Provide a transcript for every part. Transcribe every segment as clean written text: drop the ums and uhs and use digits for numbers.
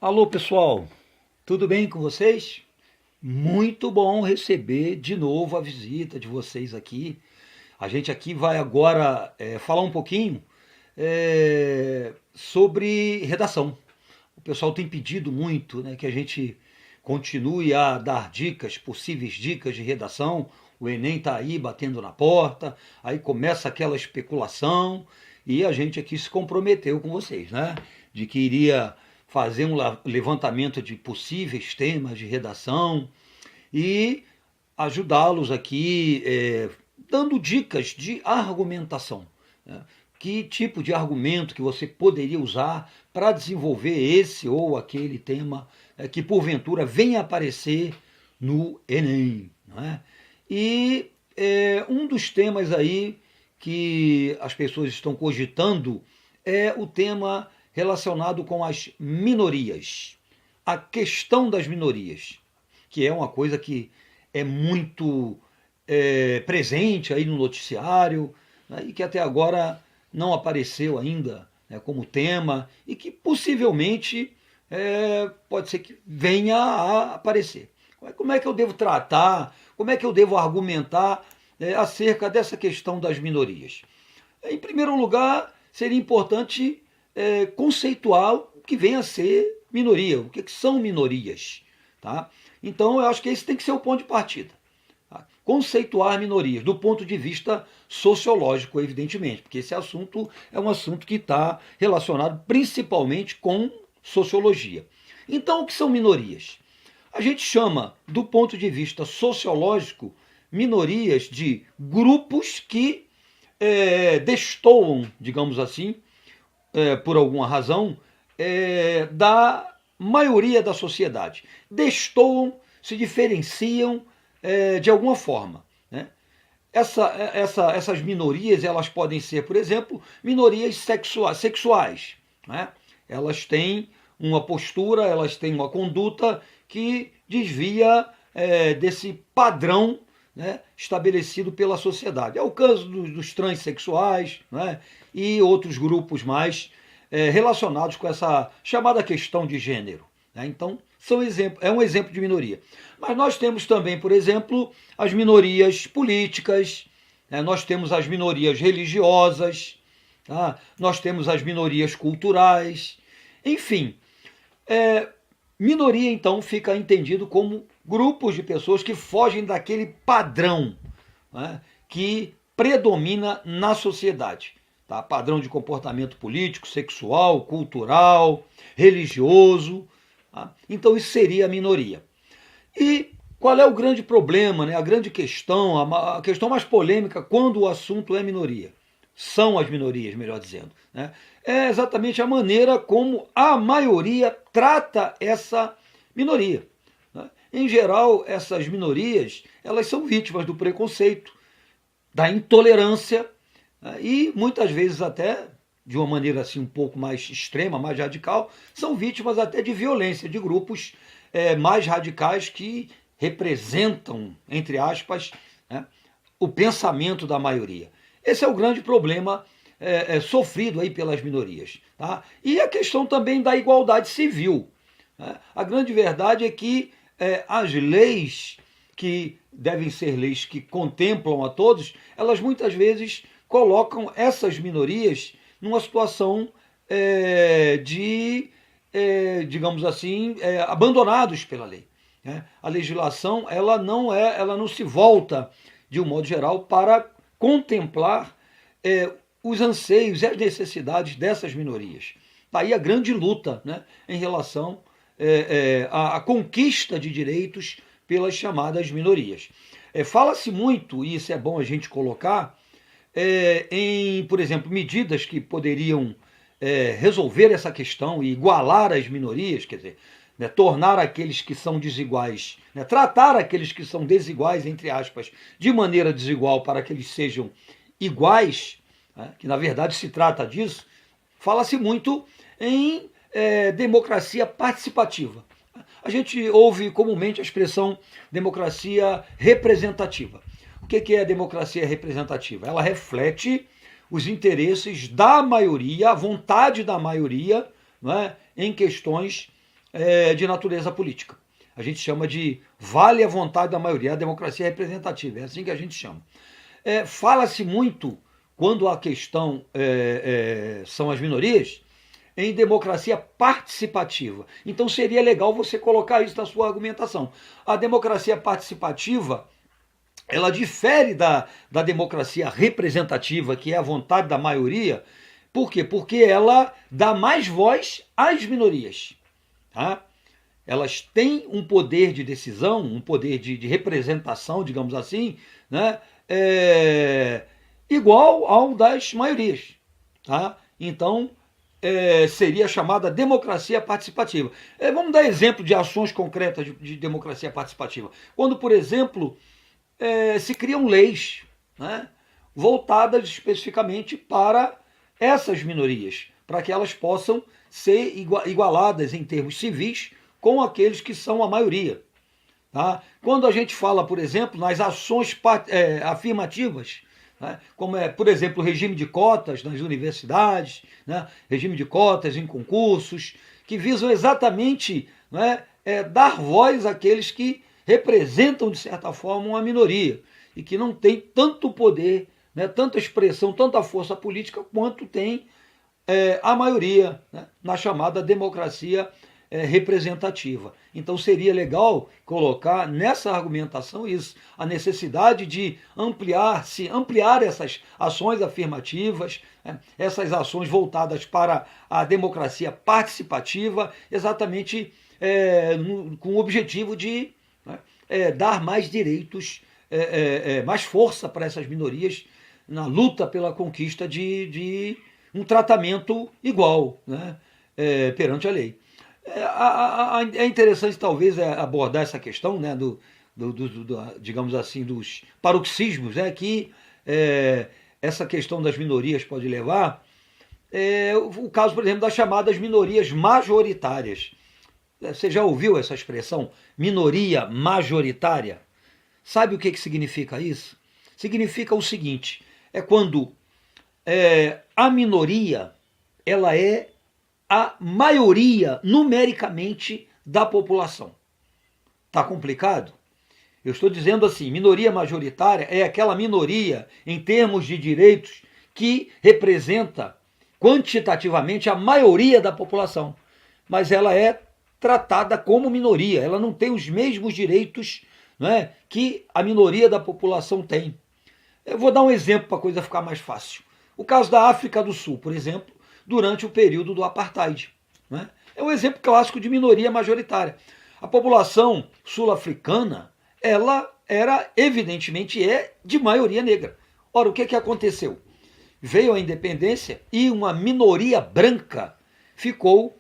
Alô, pessoal, tudo bem com vocês? Muito bom receber de novo a visita de vocês aqui. A gente aqui vai agora falar um pouquinho sobre redação. O pessoal tem pedido muito, né, que a gente continue a dar dicas, possíveis dicas de redação. O Enem está aí batendo na porta, aí começa aquela especulação e a gente aqui se comprometeu com vocês, né? De que iria fazer um levantamento de possíveis temas de redação e ajudá-los aqui, dando dicas de argumentação, né? Que tipo de argumento que você poderia usar para desenvolver esse ou aquele tema que porventura venha aparecer no Enem, não é? E um dos temas aí que as pessoas estão cogitando é o tema relacionado com as minorias, a questão das minorias, que é uma coisa que é muito presente aí no noticiário, né, e que até agora não apareceu ainda, né, como tema e que possivelmente pode ser que venha a aparecer. Como é que eu devo tratar, como é que eu devo argumentar acerca dessa questão das minorias? Em primeiro lugar, seria importante conceituar o que vem a ser minoria, o que são minorias. Tá? Então, eu acho que esse tem que ser o ponto de partida. Tá? Conceituar minorias, do ponto de vista sociológico, evidentemente, porque esse assunto é um assunto que está relacionado principalmente com sociologia. Então, o que são minorias? A gente chama, do ponto de vista sociológico, minorias de grupos que destoam, digamos assim, por alguma razão, da maioria da sociedade. Destoam, se diferenciam de alguma forma. Né? Essas minorias elas podem ser, por exemplo, minorias sexuais. Né? Elas têm uma postura, elas têm uma conduta que desvia desse padrão, né, estabelecido pela sociedade. É o caso dos transexuais, né, e outros grupos mais relacionados com essa chamada questão de gênero. Né? Então, é um exemplo de minoria. Mas nós temos também, por exemplo, as minorias políticas, né? Nós temos as minorias religiosas, tá? Nós temos as minorias culturais, enfim. Minoria, então, fica entendido como grupos de pessoas que fogem daquele padrão, né, que predomina na sociedade. Tá? Padrão de comportamento político, sexual, cultural, religioso. Tá? Então, isso seria a minoria. E qual é o grande problema, né, a grande questão, a questão mais polêmica quando o assunto é minoria? São as minorias, melhor dizendo. Né? É exatamente a maneira como a maioria trata essa minoria. Né? Em geral, essas minorias elas são vítimas do preconceito, da intolerância, né? E muitas vezes até, de uma maneira assim um pouco mais extrema, mais radical, são vítimas até de violência, de grupos mais radicais que representam, entre aspas, né, o pensamento da maioria. Esse é o grande problema sofrido aí pelas minorias. Tá? E a questão também da igualdade civil. Né? A grande verdade é que as leis, que devem ser leis que contemplam a todos, elas muitas vezes colocam essas minorias numa situação digamos assim, abandonados pela lei. Né? A legislação ela não se volta, de um modo geral, para contemplar os anseios e as necessidades dessas minorias. Daí a grande luta, né, em relação à conquista de direitos pelas chamadas minorias. Fala-se muito, e isso é bom a gente colocar, em, por exemplo, medidas que poderiam resolver essa questão e igualar as minorias, quer dizer, né, tornar aqueles que são desiguais, né, tratar aqueles que são desiguais, entre aspas, de maneira desigual para que eles sejam iguais, né, que na verdade se trata disso. Fala-se muito em democracia participativa. A gente ouve comumente a expressão democracia representativa. O que é a democracia representativa? Ela reflete os interesses da maioria, a vontade da maioria, não é, em questões de natureza política. A gente chama de vale a vontade da maioria, a democracia representativa, é assim que a gente chama. Fala-se muito, quando a questão são as minorias, em democracia participativa. Então seria legal você colocar isso na sua argumentação. A democracia participativa, ela difere da democracia representativa, que é a vontade da maioria. Por quê? Porque ela dá mais voz às minorias. Tá? Elas têm um poder de decisão, um poder de representação, digamos assim, né? Igual ao das maiorias. Tá? Então, seria chamada democracia participativa. Vamos dar exemplo de ações concretas de democracia participativa. Quando, por exemplo, se criam leis, né, voltadas especificamente para essas minorias, para que elas possam ser igualadas em termos civis com aqueles que são a maioria. Tá? Quando a gente fala, por exemplo, nas ações afirmativas, né, como por exemplo, o regime de cotas nas universidades, né, regime de cotas em concursos, que visam exatamente, né, dar voz àqueles que representam, de certa forma, uma minoria e que não tem tanto poder, né, tanta expressão, tanta força política quanto tem a maioria, né, na chamada democracia representativa. Então seria legal colocar nessa argumentação isso, a necessidade de ampliar essas ações afirmativas, né, essas ações voltadas para a democracia participativa, exatamente com o objetivo de dar mais direitos, mais força para essas minorias na luta pela conquista de um tratamento igual, né, perante a lei. É interessante talvez abordar essa questão, né, digamos assim, dos paroxismos, né, que essa questão das minorias pode levar. O caso, por exemplo, das chamadas minorias majoritárias. Você já ouviu essa expressão, minoria majoritária? Sabe o que significa isso? Significa o seguinte, quando a minoria ela é a maioria numericamente da população. Tá complicado? Eu estou dizendo assim, minoria majoritária é aquela minoria em termos de direitos que representa quantitativamente a maioria da população, mas ela é tratada como minoria, ela não tem os mesmos direitos, né, que a minoria da população tem. Eu vou dar um exemplo para a coisa ficar mais fácil. O caso da África do Sul, por exemplo, durante o período do apartheid, né? É um exemplo clássico de minoria majoritária. A população sul-africana, ela era, evidentemente, de maioria negra. Ora, o que aconteceu? Veio a independência e uma minoria branca ficou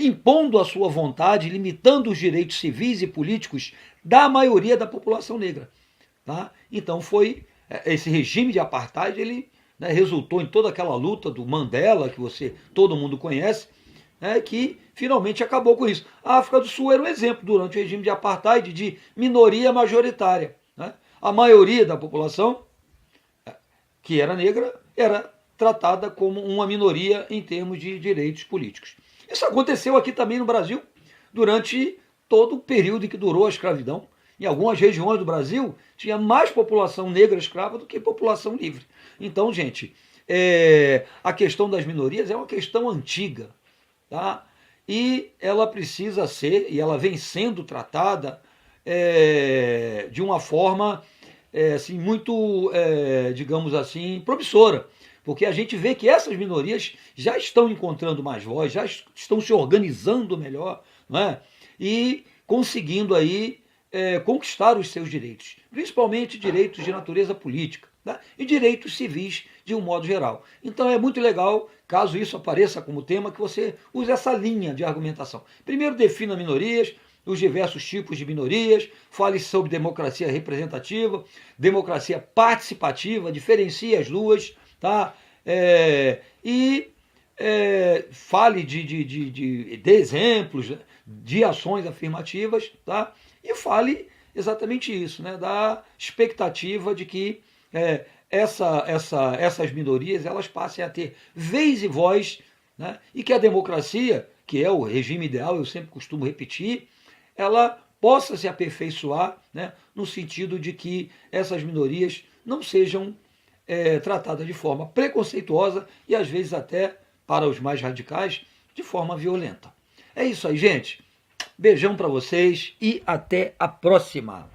impondo a sua vontade, limitando os direitos civis e políticos da maioria da população negra. Tá? Então foi esse regime de apartheid, ele, né, resultou em toda aquela luta do Mandela, que todo mundo conhece, né, que finalmente acabou com isso. A África do Sul era um exemplo durante o regime de apartheid de minoria majoritária. Né? A maioria da população, que era negra, era tratada como uma minoria em termos de direitos políticos. Isso aconteceu aqui também no Brasil, durante todo o período em que durou a escravidão. Em algumas regiões do Brasil, tinha mais população negra escrava do que população livre. Então, gente, a questão das minorias é uma questão antiga, tá? E ela precisa ser, e ela vem sendo tratada de uma forma assim, muito, digamos assim, promissora. Porque a gente vê que essas minorias já estão encontrando mais voz, já estão se organizando melhor, não é? E conseguindo aí conquistar os seus direitos, principalmente direitos de natureza política, tá? E direitos civis de um modo geral. Então é muito legal, caso isso apareça como tema, que você use essa linha de argumentação. Primeiro defina minorias, os diversos tipos de minorias, fale sobre democracia representativa, democracia participativa, diferencie as duas, tá? Fale de exemplos, de ações afirmativas, tá? E fale exatamente isso, né? Da expectativa de que essas minorias elas passem a ter vez e voz, né? E que a democracia, que é o regime ideal, eu sempre costumo repetir, ela possa se aperfeiçoar, né, no sentido de que essas minorias não sejam tratadas de forma preconceituosa e às vezes até, para os mais radicais, de forma violenta. É isso aí, gente. Beijão para vocês e até a próxima.